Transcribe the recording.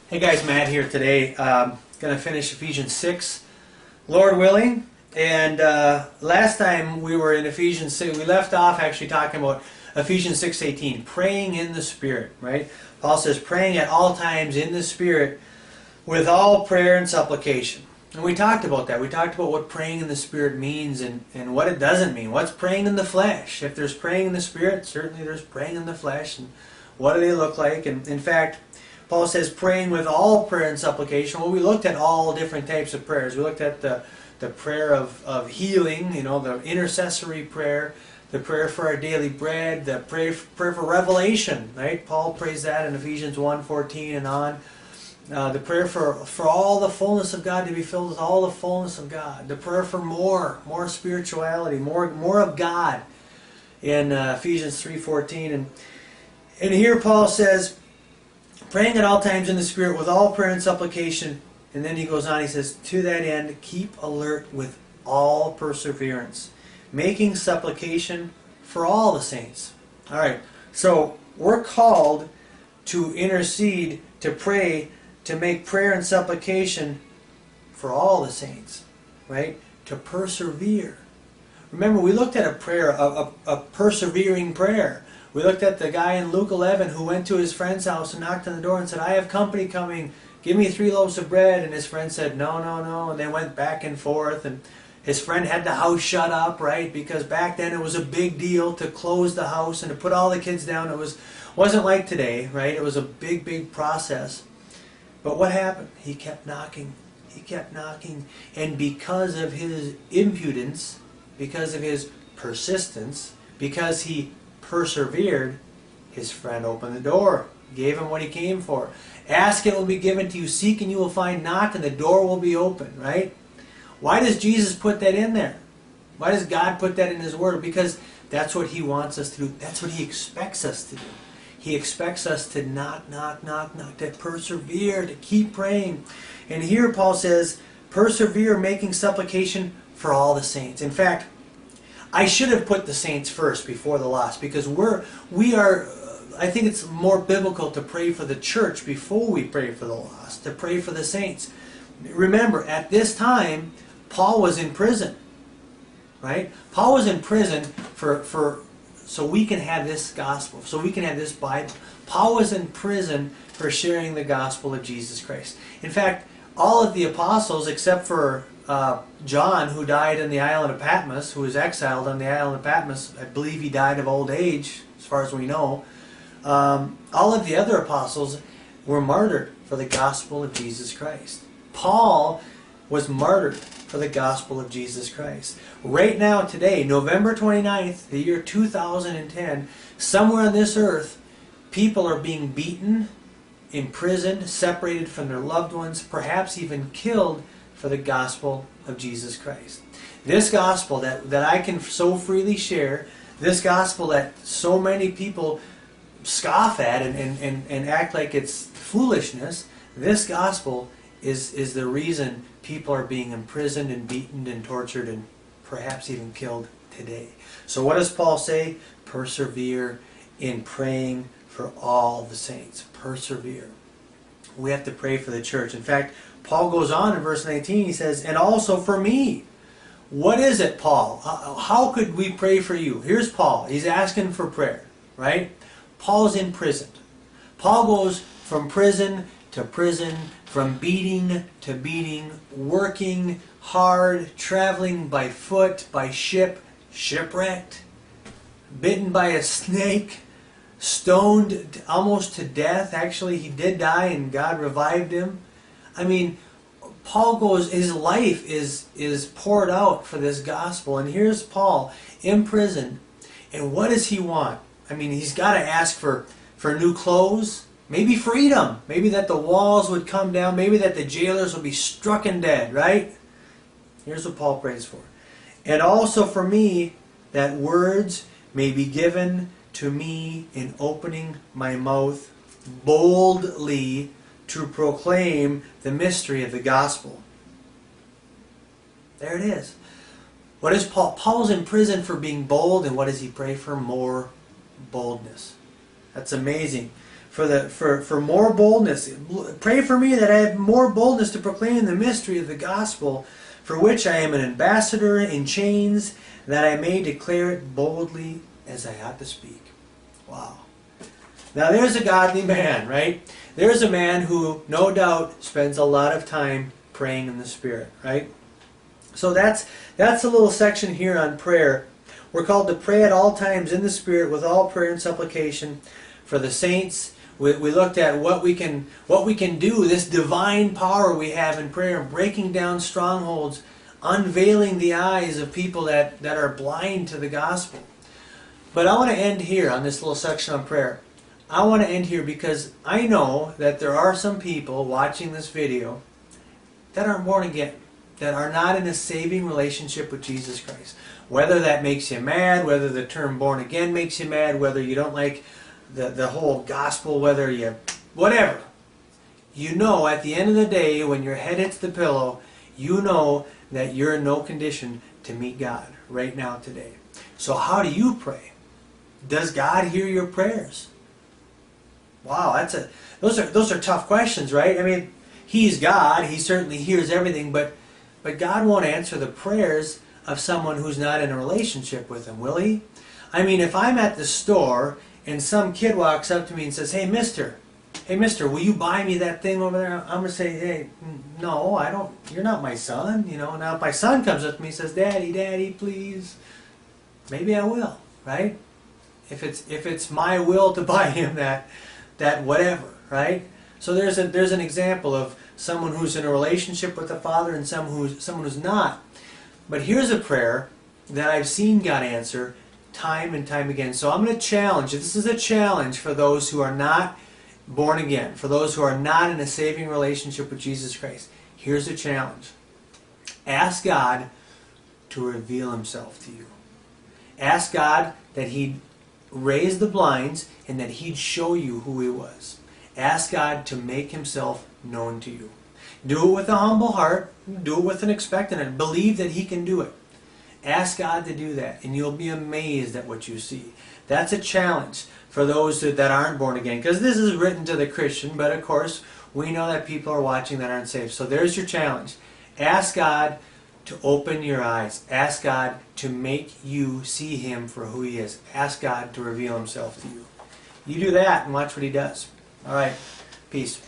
Hey guys, Matt here today. Going to finish Ephesians 6, Lord willing. And last time we were in Ephesians 6, we left off actually talking about Ephesians 6:18, praying in the Spirit, right? Paul says, praying at all times in the Spirit with all prayer and supplication. And we talked about that. We talked about what praying in the Spirit means and what it doesn't mean. What's praying in the flesh? If there's praying in the Spirit, certainly there's praying in the flesh. And what do they look like? And in fact, Paul says praying with all prayer and supplication. Well, we looked at all different types of prayers. We looked at the prayer of healing, the intercessory prayer, the prayer for our daily bread, the prayer for revelation, right? Paul prays that in Ephesians 1:14 and on. The prayer for all the fullness of God, to be filled with all the fullness of God. The prayer for more spirituality, more of God in Ephesians 3:14. And here Paul says, praying at all times in the Spirit with all prayer and supplication. And then he goes on, he says, to that end, keep alert with all perseverance, making supplication for all the saints. All right, so we're called to intercede, to pray, to make prayer and supplication for all the saints, right? To persevere. Remember, we looked at a prayer, a persevering prayer. We looked at the guy in Luke 11 who went to his friend's house and knocked on the door and said, I have company coming, give me 3 loaves of bread. And his friend said, no, no, no. And they went back and forth. And his friend had the house shut up, right? Because back then it was a big deal to close the house and to put all the kids down. It wasn't like today, right? It was a big, big process. But what happened? He kept knocking. He kept knocking. And because of his impudence, because of his persistence, because he persevered, his friend opened the door, gave him what he came for. Ask and it will be given to you, seek and you will find, knock and the door will be open, right? Why does Jesus put that in there? Why does God put that in His Word? Because that's what He wants us to do. That's what He expects us to do. He expects us to knock, knock, knock, knock, to persevere, to keep praying. And here Paul says, persevere, making supplication for all the saints. In fact, I should have put the saints first before the lost, because we are. I think it's more biblical to pray for the church before we pray for the lost, to pray for the saints. Remember, at this time, Paul was in prison, right? Paul was in prison so we can have this gospel, so we can have this Bible. Paul was in prison for sharing the gospel of Jesus Christ. In fact, all of the apostles, except for John, who died on the island of Patmos, who was exiled on the island of Patmos, I believe he died of old age, as far as we know. All of the other apostles were martyred for the gospel of Jesus Christ. Paul was martyred for the gospel of Jesus Christ. Right now, today, November 29th, the year 2010, somewhere on this earth, people are being beaten, imprisoned, separated from their loved ones, perhaps even killed for the gospel of Jesus Christ. This gospel that I can so freely share, this gospel that so many people scoff at and act like it's foolishness, this gospel is the reason people are being imprisoned and beaten and tortured and perhaps even killed today. So what does Paul say? Persevere in praying for all the saints. Persevere. We have to pray for the church. In fact, Paul goes on in verse 19, he says, and also for me. What is it, Paul? How could we pray for you? Here's Paul. He's asking for prayer, right? Paul's imprisoned. Paul goes from prison to prison, from beating to beating, working hard, traveling by foot, by ship, shipwrecked, bitten by a snake, stoned almost to death. Actually, he did die and God revived him. I mean, Paul goes, his life is poured out for this gospel. And here's Paul in prison. And what does he want? I mean, he's got to ask for new clothes, maybe freedom, maybe that the walls would come down, maybe that the jailers would be struck dead, right? Here's what Paul prays for. And also for me, that words may be given to me in opening my mouth boldly to proclaim the mystery of the gospel. There it is. What is Paul? Paul's in prison for being bold, and what does he pray for? More boldness. That's amazing. for more boldness. Pray for me that I have more boldness to proclaim the mystery of the gospel, for which I am an ambassador in chains, that I may declare it boldly as I ought to speak. Wow. Now there's a godly man, right? There's a man who, no doubt, spends a lot of time praying in the Spirit, right? So that's a little section here on prayer. We're called to pray at all times in the Spirit with all prayer and supplication for the saints. We looked at what we can do, this divine power we have in prayer, breaking down strongholds, unveiling the eyes of people that are blind to the gospel. But I want to end here on this little section on prayer. I want to end here because I know that there are some people watching this video that aren't born again, that are not in a saving relationship with Jesus Christ. Whether that makes you mad, whether the term born again makes you mad, whether you don't like the whole gospel, whether you, whatever. You know at the end of the day, when your head hits the pillow, you know that you're in no condition to meet God right now today. So how do you pray? Does God hear your prayers? Wow, those are tough questions, right? I mean, He's God. He certainly hears everything, but God won't answer the prayers of someone who's not in a relationship with Him, will He? I mean, if I'm at the store and some kid walks up to me and says, hey mister, will you buy me that thing over there? I'm going to say, hey, no, I don't, you're not my son. You know, now if my son comes up to me and says, Daddy, please, maybe I will, right? If it's my will to buy him that whatever, right? So there's an example of someone who's in a relationship with the Father and someone who's not. But here's a prayer that I've seen God answer time and time again. So I'm going to challenge, this is a challenge for those who are not born again, for those who are not in a saving relationship with Jesus Christ. Here's a challenge. Ask God to reveal Himself to you. Ask God that He'd raise the blinds and that He'd show you who He was. Ask God to make Himself known to you. Do it with a humble heart. Do it with an expectant and believe that He can do it. Ask God to do that, and you'll be amazed at what you see. That's a challenge for those that aren't born again, because this is written to the Christian, but of course, we know that people are watching that aren't saved. So there's your challenge. Ask God to open your eyes. Ask God to make you see Him for who He is. Ask God to reveal Himself to you. You do that and watch what He does. All right. Peace.